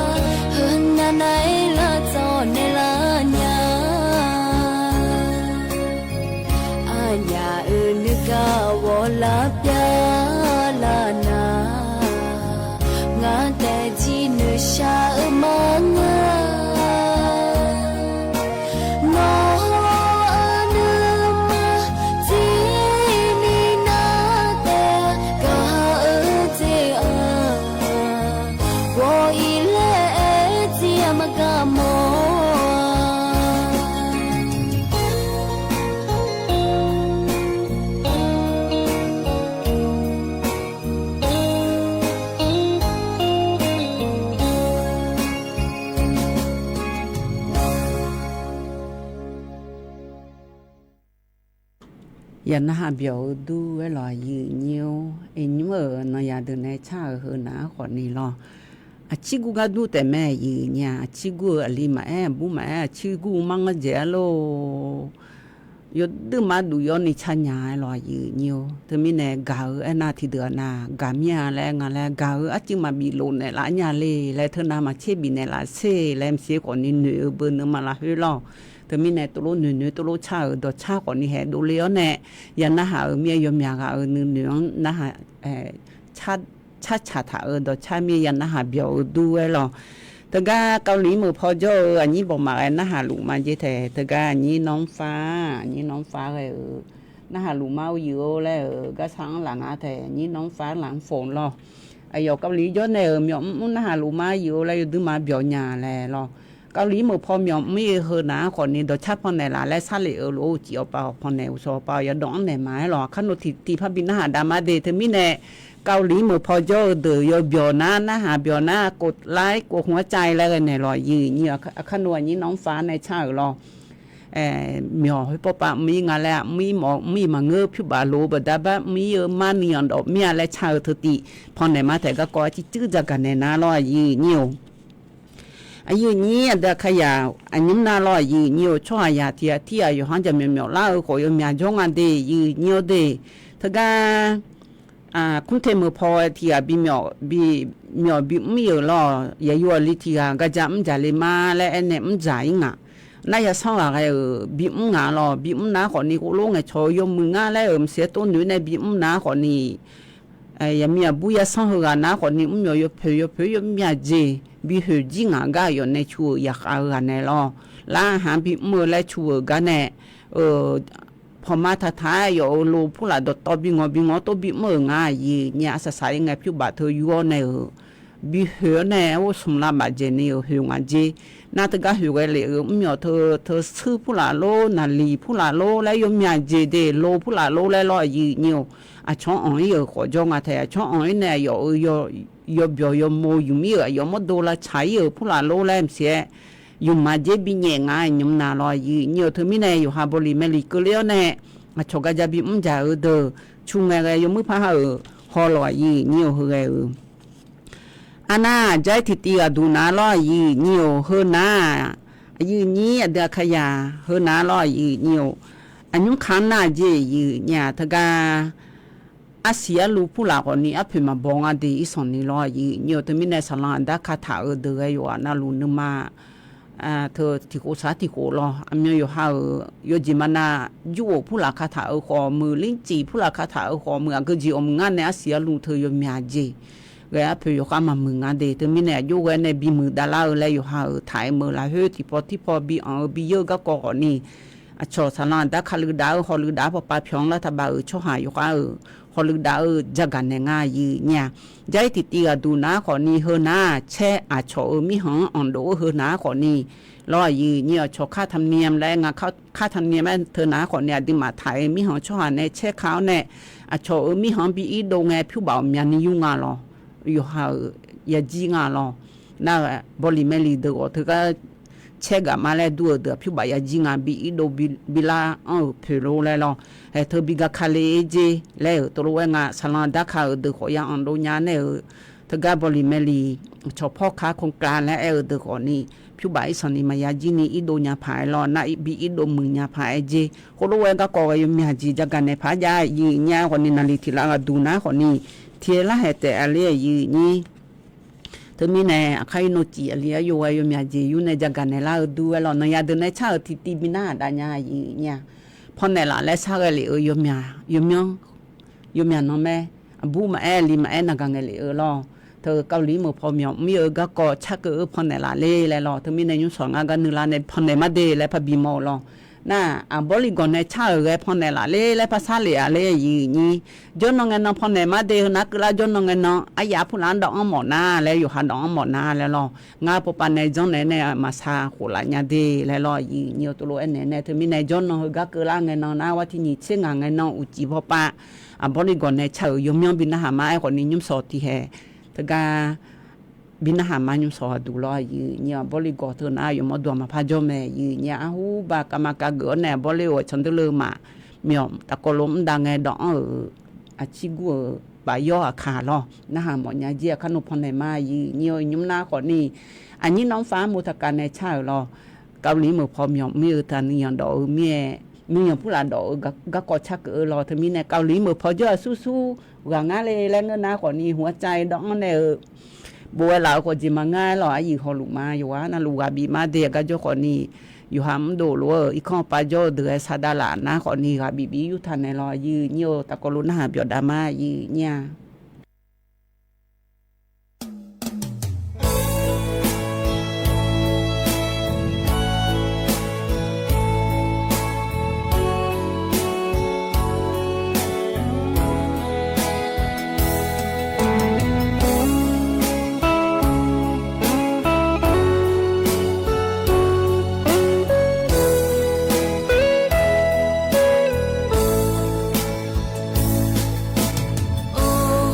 hun na nai la zo ne la nya anya nu ga wo la pya la na nga te ji nu sha ma ngaยันนะหาเบียวดูไว้รอยืเนียวไอ้นี่นอยาเดินในชาเฮนะขอนี่รออาชิกูก็ดูแต่แม่ยืเนี่ยอาชิกูอลีมาบุมาอาชิกูมังเจโลยดดึมาดูย้อนนี่ชัญญารอยืเนียวเธอมีแน่กาไอ้นาที่เดือนากาเมียแลงอะไรกาอาจิมาบีโลในละญาเลและเธอนามาเชบีในละเซแลมเสียก่อนนี่เนือเบอร์เนมาละเฮลอแต่มีในตัวโลเนื้อตัวโลชาดอชาก่อนนี่แหดูเลี้ยวแน่ยันนะหาเมียยมยากเนื้อนะหาชาถาดอชามียันนะหาเบียวดูไว้หรอแต่ก็เกาหลีมือพอเจออันนี้บอกมานะหาลูกมาเจแต่ก็อันนี้น้องฟ้าเลยนะหาลูกมาอยู่แล้วก็ทั้งหลังแต่อันนี้น้องฟ้าหลังฝนหรอไอ้ยเกาหลีย้อนเนี่ยมีนะหาลูกมาอยู่แล้วดูมาเบียวหญ้าแลหรอเกาหลีมือพอมีไม่เฮนะคนนี้โดยชัดพอในละและซาเลโลจีเอาเปล่าพอในอุโสเปล่าอย่าดองในไม้หรอขันโนทีพระบิณหาดามาเดเธอมีแน่เกาหลีมือพอเจอเดือยเบียวนะหาเบียวกดไลค์กดหัวใจแล้วกันในรอยยืนเนี่ยขันโนนี้น้องฟ้าในชาหรอมีให้ปปะมีงานแล้วมีมาเงือบพิบาโลบดาบะมีมาเนียนดอกเมียและชาเธอติพอในมาแต่ก็ก่อที่จื้อจากกันในน้ารอยยืนเนี่ยอายุนี้เด็กขยะอันนี้น่ารอยืนอยู่ช่วยยาที่อายุหันจะมีเล่าขอยมีจงอันเดียยืนอยู่เดียถ้าก็คุณเทมพอที่บีมีล่ออย่าอยู่ลิที่ก็จะมันจะเลยมาและอันนี้มันใจง่ะน่าจะสร้างอะไรบีมงาล่อบีมน้าคนนี้กูลงไอ้ชอยยมืองาแล้วเสียต้นอยู่ในบีมน้าคนนี้อย่ามีบุยสร้างหัวน้าคนนี้มันอยู่เผยมีเจบีหือจิงก็อยู่ในชัวอยากเอากันในล้อล้าหาบีมือและชัวกันแน่พอมาท้ายอยู่โลผู้หลาดต่อบีงอตัวบีมือง่ายเนี่ยอาศัยไงผิวบาดเธออยู่ในบีหือในว่าสมรับบาดเจนี่หืองานเจน่าจะก็หือไว้เลยมีเธอซื้อผู้หลาโลนาลีผู้หลาโลและยมยาเจเดโลผู้หลาโลและล้อเนี่ยช่องอ่อยขอจงอาแทช่องอ่อยเนี่ยยบยมโมอยู่มียมโดละใช้ผู้หลาโลแลมเสียอยู่มาเจบิเงงายยมนาลอยเนี่ยเธอมีในอยู่ฮาบริเมลิกเลียวเนี่ยชกจะบิมจ่าเดอชุงไงยมมือพาฮอลอยเนี่ยเฮอันน่าใจทิตีกดูนาลอยเนี่ยเฮน่านี้เดือขยาเฮนาลอยเนี่ยอันยุขันหน้าเจเนี่ยทกาอาเซียลูผู้หลากนี่อภิมาบองอดีอีสอนนี่ลอยเนี่ยแต่มีในสลังดักคาถาเดืออยู่น่าลูนึมาเธอที่โคสาที่โคลอเมียอยู่หาอยู่จิมานาอยู่ผู้หลากคาถาขอมือลิ้นจีผู้หลากคาถาขอมือก็จีอมงานในอาเซียลูเธออยู่มีอาเจเกอพอยู่ข้ามามืองานเดแต่มีในอยู่ในบีมือดาราเลยอยู่หาถ่ายมือละเฮที่พอบีเยอะก็ก่อนี่ชอสลังดักขลือดาวฮอลือดาวพอปาพยองแล้วถ้าบ่าวชอหาอยู่ข้าฮอลือดาวจักกันในง่ายเนี่ยใจติตีกดูนะขอนี้เฮนะแช่ชอมีหังอ่อนโดเฮนะขอนี้รอเนี่ยชอค่าธรรมเนียมและงาค่าธรรมเนียมเธอนะขอเนี่ยดิมาไทยมีหังชอหาในแช่ขาวเนี่ยชอมีหังบีอีโดไงผิวบ่าวมีนิยุงาลออยู่หายาจีงาลอน่าบริเมลีเดอเธอก็เช็คมาแล้วดูเดือผิวบ่ายจิงาบีอีโดบิลาเพโลแล้วล่ะเธอบิกาคาเลเจแล้วตัวรู้ว่างาสลันดักเขาเดือขอยอันโดญาเนี่ยเธอก็บริเมลีชอบพ่อค้าคงกลางและเดือขอนี่ ဖြူပါအစနီမယာဂျီနီအီဒိုညာဖိုင်လောနာဘီအီဒိုမညာဖိုင်ဂျေခိုလိုဝဲကကောရမြာဂျီဂျကနေဖာဂျာယီညာခနီနလီတီလာဒူနာခနီတီလာဟတဲ့အလေယီနီတမီနေအခိုင်နိုချီအလီယိုဝဲယမြာဂျီယူနေဂျကနေလာဒူဝဲလောနယာဒနေချာတီတီဘီနာဒါညာယီညာဖော်နေလာလဲစားရလေယမြာနော်မဲအဘူမအဲလီမအဲနကငယ်လေလောเธอเกาหลีมือพอมีมีก็ก็ชักพอนไหนละเล่แล้วเธอมีในยุสองกันนึงละในพอนไหนมาเดแล้วพบีมอลน่ะบริกรในชาพอนไหนละเล่แล้วภาษาเลยอะไรอย่างนี้จนน้องเงินน้องพอนไหนมาเดนักละจนน้องเงินน้องอายาผู้หลานดอกหมอหน้าแล้วอยู่หันดอกหมอหน้าแล้วงาปปันในจนในมาซาโหละญาเดแล้วอยู่ตัวเอ็นเธอมีในจนน้องก็เกล้าเงินน้องนะว่าที่นี่เชื่องเงินน้องอุจิพอปะบริกรในชายมบินหามาไอ้คนนี้ยุ่มสอดที่แห่ตะกาบินหามายุสอดูลอยเนี่ยบริกรเธอนาอยู่มาดวมาพาจอมแม่เนี่ยฮูบากามากาเกอแน่บริโอฉันตะเลมาเมียตะกลมดังไงดอกอาชิกัวบายอขาลอนะหาหมอญาเจียขนมพอนไหนมาเนี่ยยุมนาขอนี่อันนี้น้องฟ้ามุทการในชาลอเกาหลีมือพอมีมีทานเนี่ยดอกเมียมีอย่างผู้หลานดอกก็กอชักรอเธอมีในเกาหลีมือพอเยอะสู้ๆว่างาเลยแล้วเงินนะขอนี่หัวใจดอกในบัวเหล่าก็จิมาง่ายหรออีเขาลูกมาอยู่ว่านะลูกบีมาเดียก็เจ้าขอนี่อยู่หำโดลัวอีข้อปาโจเดือซาดาลานะขอนี่ค่ะบีอยู่ทันในรอยืเนียวตะกลุนหาเปียดามายืเนี่ยโ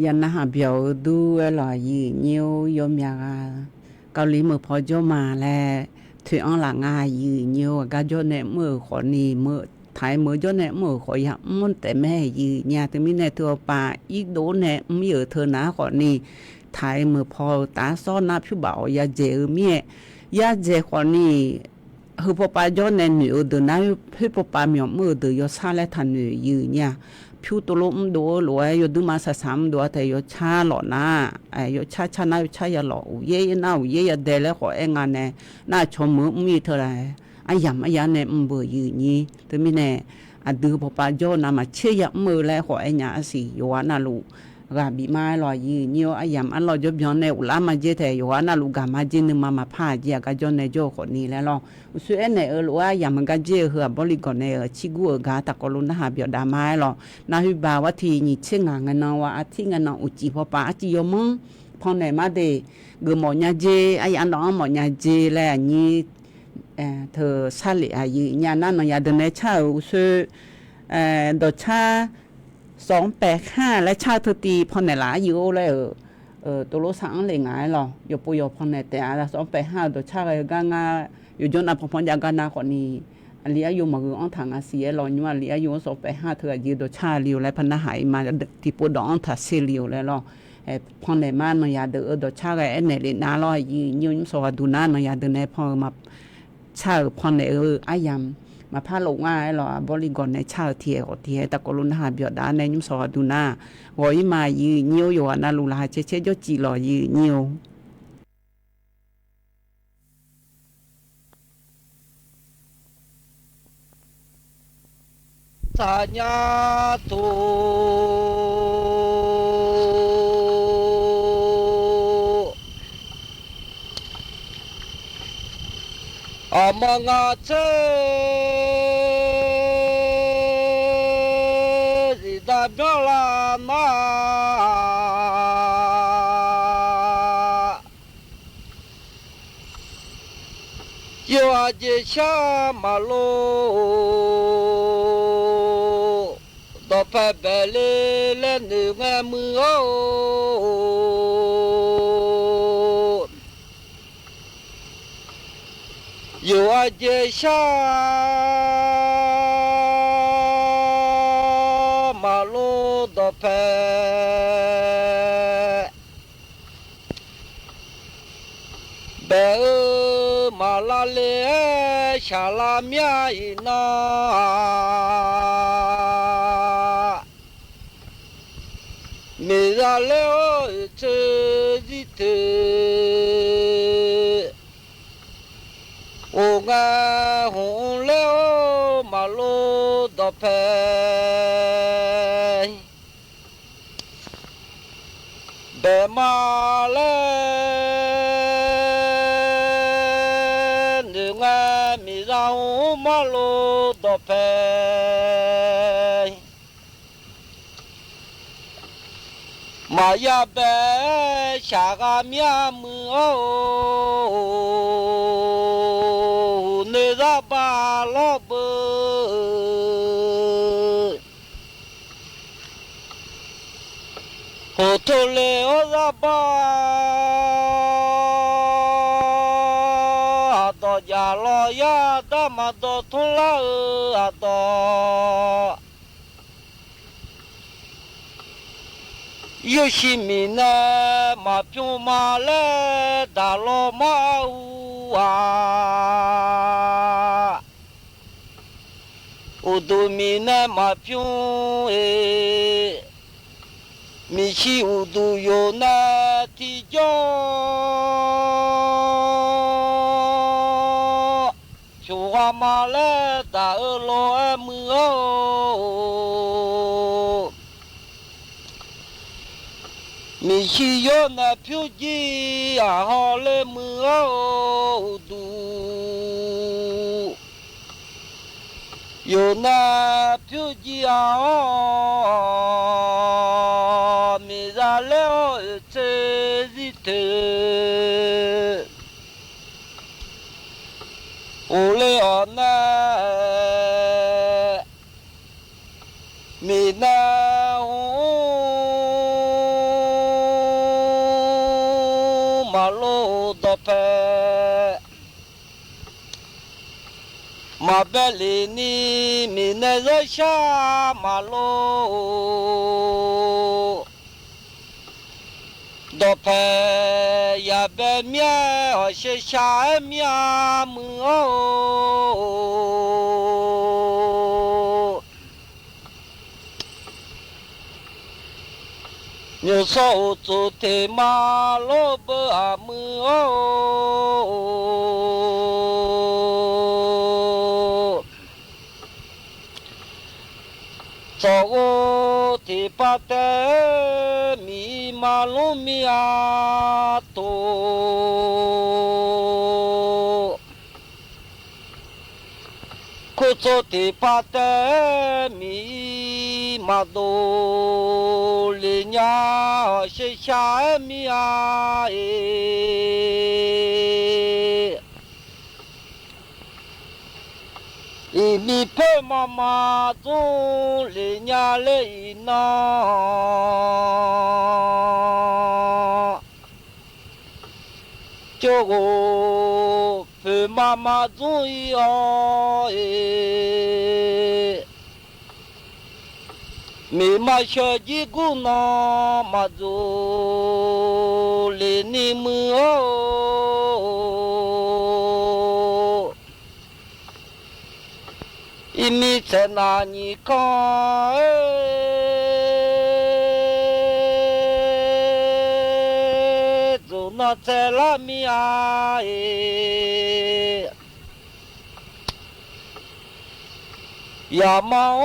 ยันนะหาเบียวดูหล่อยืนิวยมยากาเกาหลีมือพอจมาแลถืออังหลังงายืนิวกาจเนมือขอนีมือไทยมือจเนมือขอยมุนแต่แม่ยืญาตึมีในตัวป่าอีกโดเนมีเอเธอนะขอนีไทยมือพอตาซ้อนนาผิวเบายาเจเมียยาเจขอนีฮือปปาจเนหนูเดนะฮือปปามีมือเดยซาและทันหนูยืญาผิวตลมโดหลวยยดูมาสะสามดัวแต่ยชาหล่อหน้ายชาหน้ายชายาหล่อเย่หน้าเย่เดลขอเองานแน่น่าชมมือมีเท่าไรยำยาเนมเบยืนี้แต่ไม่แน่ดูปปาโจนามาเชี่ยมือแล้วขอเองาสิโยวานาลูกาบีมาลอยยืนี้ยำอันลอยจบย้อนในอุลามาเจแต่โยวานาลูกามาเจนึมาพาเจียกจนในโจคนนี้แล้วล่ะส่วนในลัวยำมันก็เจอเหือบริกรในชิกัวกาตะกลุนหาเบียดามาล่ะนาฮิบาวทีนี่เชงงานว่าอาทิงานอุจิปปาจิยมงพอไหนมาเดกมอญาเจอันน้องมอญาเจแลนี่เธอซาลิอายุญาณนยาเดเนชาอุซดชา285และชาเธอตีพอไหนหลายอยู่แล้วตัวโลสังเลยง่ายหรออยู่ปุยพอไหนแต่ละ285ดชาก็กางาอยู่จนอพรยากานาคนนี้อันเลียอยู่มาคืออันทางอาเซียรออยู่ว่าเลียอยู่285เธอยืดชาลิวและพนะหายมาที่ปดองทัสลิวแล้วพอไหนมานยาเดชาก็เอเนเลนาลอยยืนสวัสดูนานยาเดเนพอมาชาพอนอายามมาพาลงง่ายหรอบริกรในชาเทียตะกลุนหาเบียดาในยุมสอดูนาวอยมายืนิวอยู่นาลูลาเชยจีหล่อยืนิวสาญาตุamong us da dolama yo aje shamalo do pa bele le nga mu yo aje shamalo do pa be malale shalamya ina mezale o chezite onga honle o malo do pe be male nga mi rao malo do pe Maya be shaga mya mu o ne da ba lo bu ho to le o da ba do ya lo ya da ma do tu la do Yoshimina ma piu ma le da lo ma ua Udumina ma piu mi chi udu yo na ti jo Chua ma le da lo mu o mi chi yo na piu ji a ho le mu o du yo na piu ji a o mi za le o che zi te o le o na mi na o มาเบลีนีมีเนรชามาโลดอเพยาเบเมียเชชาเมียมือนิโซจุเทมาโลเบอามือโซทิปะเตมีมาลุมิอาโตคุโซทิปะเตมีมาโดลิญาเชชามีอาเออีมีเพ่มามาจูลิญาเลนาโจโกเพ่มามาจูอีอาเอมีมาเชจิกุนามาจูเลนิมืออิมิเซนานิคาจูนาเซลามิอาเอยามาโอ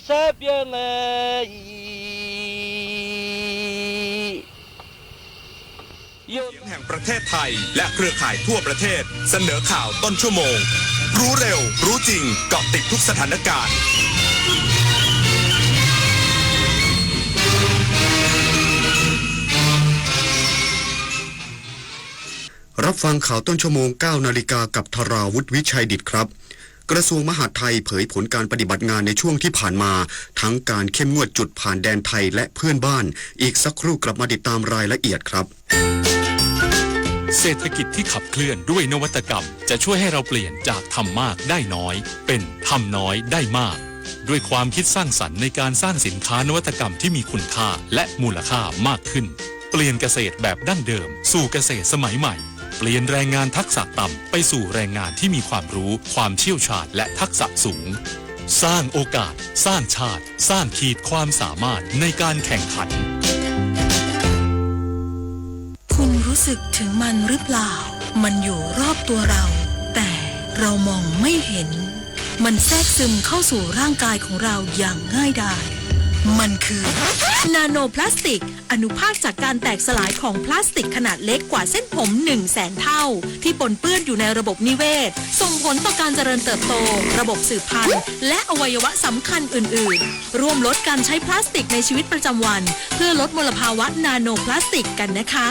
เซเปียเนเสียงแห่งประเทศไทยและเครือข่ายทั่วประเทศเสนอข่าวต้นชั่วโมงรู้เร็วรู้จริงเกาะติดทุกสถานการณ์รับฟังข่าวต้นชั่วโมง 9 นาฬิกากับธราวุฒิวิชัยดิษฐ์ครับกระทรวงมหาดไทยเผยผลการปฏิบัติงานในช่วงที่ผ่านมาทั้งการเข้มงวดจุดผ่านแดนไทยและเพื่อนบ้านอีกสักครู่กลับมาติดตามรายละเอียดครับเศรษฐกิจที่ขับเคลื่อนด้วยนวัตกรรมจะช่วยให้เราเปลี่ยนจากทำมากได้น้อยเป็นทำน้อยได้มากด้วยความคิดสร้างสรรค์ในการสร้างสินค้านวัตกรรมที่มีคุณค่าและมูลค่ามากขึ้นเปลี่ยนเกษตรแบบดั้งเดิมสู่เกษตรสมัยใหม่เปลี่ยนแรงงานทักษะต่ำไปสู่แรงงานที่มีความรู้ความเชี่ยวชาญและทักษะสูงสร้างโอกาสสร้างชาติสร้างขีดความสามารถในการแข่งขันคุณรู้สึกถึงมันหรือเปล่ามันอยู่รอบตัวเราแต่เรามองไม่เห็นมันแทรกซึมเข้าสู่ร่างกายของเราอย่างง่ายดายมันคือนาโนพลาสติกอนุภาคจากการแตกสลายของพลาสติกขนาดเล็กกว่าเส้นผม 100,000 เท่าที่ปนเปื้อนอยู่ในระบบนิเวศส่งผลต่อการเจริญเติบโตระบบสืบพันธุ์และอวัยวะสำคัญอื่นๆร่วมลดการใช้พลาสติกในชีวิตประจำวันเพื่อลดมลภาวะนาโนพลาสติกกันนะคะ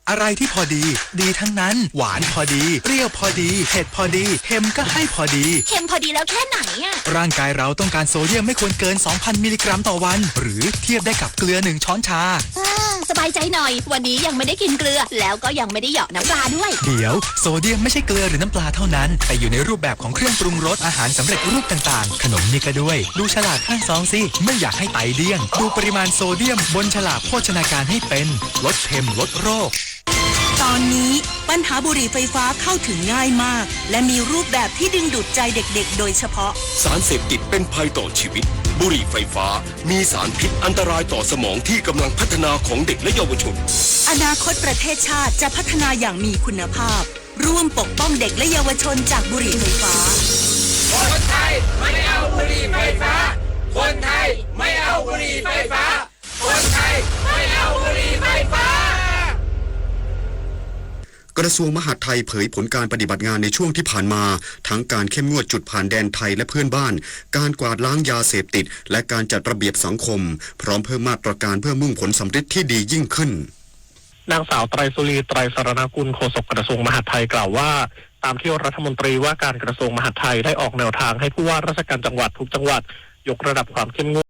อะไรที่พอดีดีทั้งนั้นหวานพอดีเปรี้ยวพอดีเผ็ดพอดีเค็มก็ให้พอดีเค็มพอดีแล้วแค่ไหนอะร่างกายเราต้องการโซเดียมไม่ควรเกิน 2,000 มิลลิกรัมต่อวันหรือเทียบได้กับเกลือ1ช้อนชาสบายใจหน่อยวันนี้ยังไม่ได้กินเกลือแล้วก็ยังไม่ได้เหยาะน้ำปลาด้วยเดี๋ยวโซเดียมไม่ใช่เกลือหรือน้ำปลาเท่านั้นแต่อยู่ในรูปแบบของเครื่องปรุงรสอาหารสำเร็จรูปต่างๆขนมนี่ก็ด้วยดูฉลากข้างซองสิไม่อยากให้ไตเดี้ยงดูปริมาณโซเดียมบนฉลากโภชนาการให้เป็นลดเค็มลดโรคตอนนี้ปัญหาบุหรี่ไฟฟ้าเข้าถึงง่ายมากและมีรูปแบบที่ดึงดูดใจเด็กๆโดยเฉพาะสารเสพติดเป็นภัยต่อชีวิตบุหรี่ไฟฟ้ามีสารพิษอันตรายต่อสมองที่กำลังพัฒนาของเด็กและเยาวชนอนาคตประเทศชาติจะพัฒนาอย่างมีคุณภาพร่วมปกป้องเด็กและเยาวชนจากบุหรี่ไฟฟ้าคนไทยไม่เอาบุหรี่ไฟฟ้าคนไทยไม่เอาบุหรี่ไฟฟ้าคนไทยไม่เอาบุหรี่ไฟฟ้ากระทรวงมหาดไทยเผยผลการปฏิบัติงานในช่วงที่ผ่านมาทั้งการเข้มงวดจุดผ่านแดนไทยและเพื่อนบ้านการกวาดล้างยาเสพติดและการจัดระเบียบสังคมพร้อมเพิ่มมาตรการเพื่อมุ่งผลสำเร็จที่ดียิ่งขึ้นนางสาวไตรสุรีไตรสรณกุลโฆษกกระทรวงมหาดไทยกล่าวว่าตามที่รัฐมนตรีว่าการกระทรวงมหาดไทยได้ออกแนวทางให้ผู้ว่าราชการจังหวัดทุกจังหวัดยกระดับความเข้มงวด